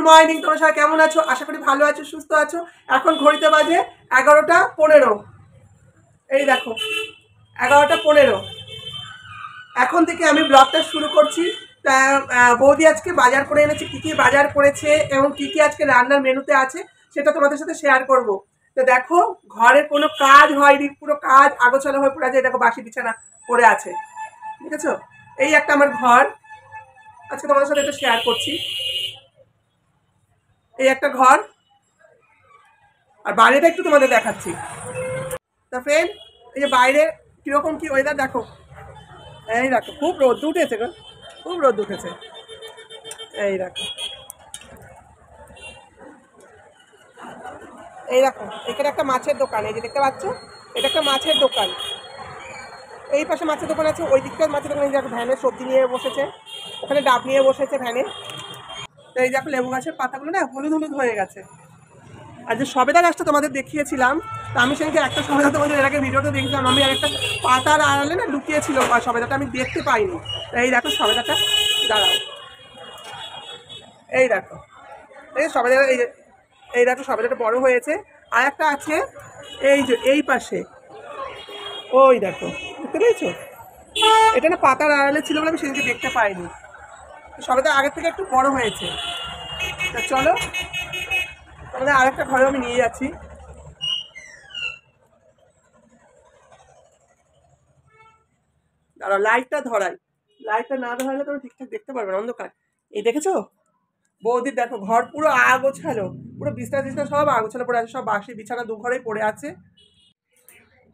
Morning, তোমরা সবাই কেমন আছো? আশা করি ভালো আছো, সুস্থ আছো। এখন ঘড়িতে বাজে 11টা 15। এই দেখো 11টা 15। এখন থেকে আমি ব্লগটা শুরু করছি। তা বৌদি আজকে বাজার করে এনেছে, কী কী বাজার করেছে এবং কী কী আজকে রান্নার মেনুতে আছে সেটা তোমাদের সাথে শেয়ার করব। তো দেখো ঘরের কোনো কাজ হয়নি, পুরো কাজ আগোছালো হয়ে পড়ে আছে। দেখো বাসি বিছানা পড়ে আছে, ঠিক আছে? এই একটা আমার ঘর, আজকে তোমাদের সাথে এটা শেয়ার করছি। এই একটা ঘর, আর বাইরেটা একটু তোমাদের দেখাচ্ছি। তা ফ্রেন্ড, এই যে বাইরে কীরকম কি ওয়েদার দেখো। এই দেখো খুব রোদ উঠেছে গো, খুব রোদ উঠেছে। এই দেখো, এই দেখো এখানে একটা মাছের দোকান, এই যে দেখতে পাচ্ছ, এটা একটা মাছের দোকান। এই পাশে মাছের দোকান আছে, ওই দিকটার মাছের দোকান। এই দেখো ভ্যানে সবজি নিয়ে বসেছে, ওখানে ডাব নিয়ে বসেছে ভ্যানে। তো এই দেখো লেবু গাছের পাতাগুলো না হলুদ হলুদ হয়ে গেছে। আর যে সবেদা গাছটা তোমাদের দেখিয়েছিলাম, তো আমি সেদিকে একটা সবেদা তোমাদের এর আগে ভিডিওতে দেখছিলাম, আমি একটা পাতার আড়ালে না লুকিয়েছিল সবেদাটা, আমি দেখতে পাইনি। তো এই দেখো সবেদাটা, দাঁড়াও, এই দেখো এই সবেদা, এই দেখো সবেদাটা বড় হয়েছে। আর একটা আছে এই যে এই পাশে, ওই দেখো দেখতে পেয়েছো? এটা না পাতার আড়ালে ছিল বলে আমি সেদিকে দেখতে পাইনি। সবেদা আগের থেকে একটু বড় হয়েছে। তা চলো তোমাদের আরেকটা ঘরে আমি নিয়ে যাচ্ছি। দাঁড়াও লাইটটা ধরাই, লাইটটা না ধরালে তোমরা ঠিকঠাক দেখতে পারবে না, অন্ধকার। এই দেখেছো বৌদির, দেখো ঘর পুরো আগোছালো, পুরো বিছনা টিছনা সব আগোছালো পড়ে আছে, সব বাসি বিছানা দু ঘরেই পড়ে আছে,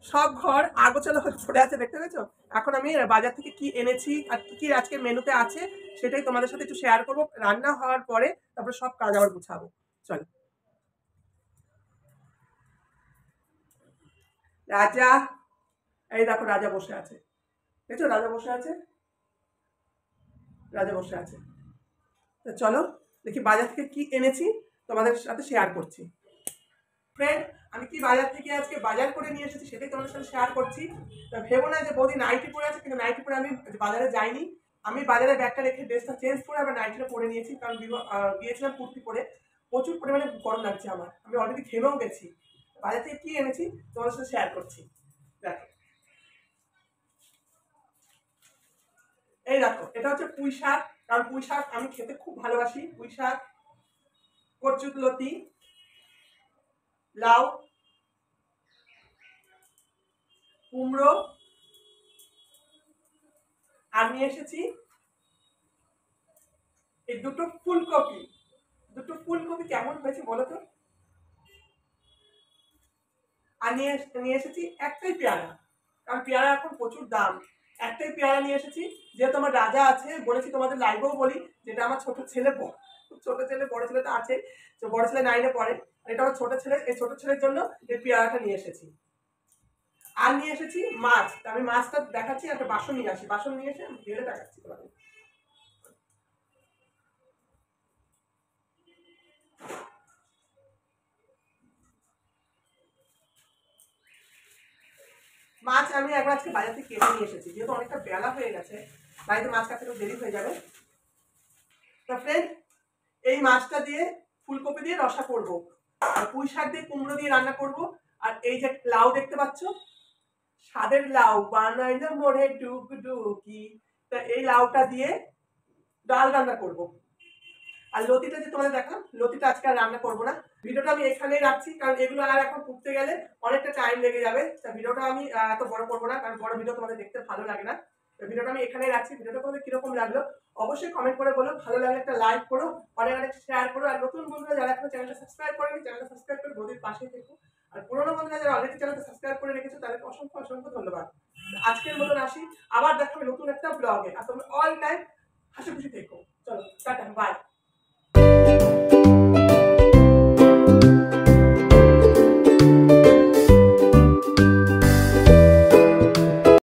সব ঘর আগোছালো হয়ে পড়ে আছে, দেখতে পেয়েছো? এখন আমি বাজার থেকে কি এনেছি আর কি কি আজকে মেনুতে আছে সেটাই তোমাদের সাথে একটু শেয়ার করবো। রান্না হওয়ার পরে তারপরে সব কাজ আবার গুছাবো। চলো। রাজা, এই দেখো রাজা বসে আছে, দেখছো রাজা বসে আছে, রাজা বসে আছে। তো চলো দেখি বাজার থেকে কি এনেছি তোমাদের সাথে শেয়ার করছি। ফ্রেন্ড, আমি কি বাজার থেকে আজকে বাজার করে নিয়ে এসেছি সেটাই তোমাদের সাথে শেয়ার করছি। তা ভেবো না যে বৌদি নাইটি পরে আছে, কিন্তু নাইটি পরে আমি বাজারে যাইনি। আমি বাজারে ব্যাগটা রেখে ড্রেসটা চেঞ্জ করে আবার নাইটিটা পরে নিয়েছি, কারণ গিয়েছিলাম কুর্তি পরে, প্রচুর পরিমাণে গরম লাগছে আমার, আমি অলরেডি ঘেমেও গেছি। বাজার থেকে কি এনেছি তোমাদের সাথে শেয়ার করছি। দেখো, এই দেখো এটা হচ্ছে পুঁই শাক, কারণ পুঁই শাক আমি খেতে খুব ভালোবাসি। পুঁই শাক, কচুলতি, লাউ, কুমড়ো, আর নিয়ে এসেছি এই দুটো ফুলকপি। দুটো ফুলকপি কেমন হয়েছে বলো তো? আর নিয়ে এসেছি একটাই পেয়ারা, কারণ পেয়ারা এখন প্রচুর দাম। একটাই পেয়ারা নিয়ে এসেছি, যেহেতু আমার রাজা আছে, বলেছি তোমাদের লাইভেও বলি, যেটা আমার ছোট ছেলে, বড় ছেলে তো আছে, তো বড় ছেলে 9-এ পড়ে, এটা আমার ছোট ছেলে, এই ছোট ছেলের জন্য এই পেয়ারাটা নিয়ে এসেছি। আর নিয়ে এসেছি মাছ, আমি মাছটা দেখাচ্ছি, একটা বাসন নিয়ে আসি, বাসন নিয়ে এসে আমি ঢেলে দেখাচ্ছি তোমাদের। মাছ আমি একবার আজকে বাজার থেকে কেটে নিয়ে এসেছি, যেহেতু অনেকটা বেলা হয়ে গেছে, বাড়িতে মাছ কাটতে একটু দেরি হয়ে যাবে। তো ফ্রেন্ড, এই মাছটা দিয়ে ফুলকপি দিয়ে রসা করবো, আর পুঁই শাক দিয়ে কুমড়ো দিয়ে রান্না করব। আর এই যে লাউ দেখতে পাচ্ছ, স্বাদের লাউ বানাইলে মোড়ে ডুগডুগি, তা এই লাউটা দিয়ে ডাল রান্না করব। আর লতিটা যে তোমাদের দেখাম, লতিটা আজকে আর রান্না করবো না। ভিডিওটা আমি এখানেই রাখছি, কারণ এগুলো আর এখন করতে গেলে অনেকটা টাইম লেগে যাবে। তা ভিডিওটা আমি এত বড় করবো না, কারণ বড় ভিডিও তোমাদের দেখতে ভালো লাগে না। ভিডিওটা আমি এখানেই রাখছি। ভিডিওটা তোমাদের কিরকম লাগলো অবশ্যই কমেন্ট করে বলো, ভালো লাগলে একটা লাইক করো, অনেক অনেক শেয়ার করো। আর নতুন বন্ধুরা যারা এখনো চ্যানেলটা সাবস্ক্রাইব করেনি, চ্যানেলটা সাবস্ক্রাইব করে বৌদির পাশে থেকো। আর পুরোনো বন্ধুরা যারা অলরেডি চ্যানেলটা সাবস্ক্রাইব করে রেখেছো তাদেরকে অসংখ্য অসংখ্য ধন্যবাদ। আজকের মতন আসি, আবার দেখাবে নতুন একটা ব্লগে। আর তোমরা অল টাইম হাসি খুশি থেকো। চলো টাটা, বাই।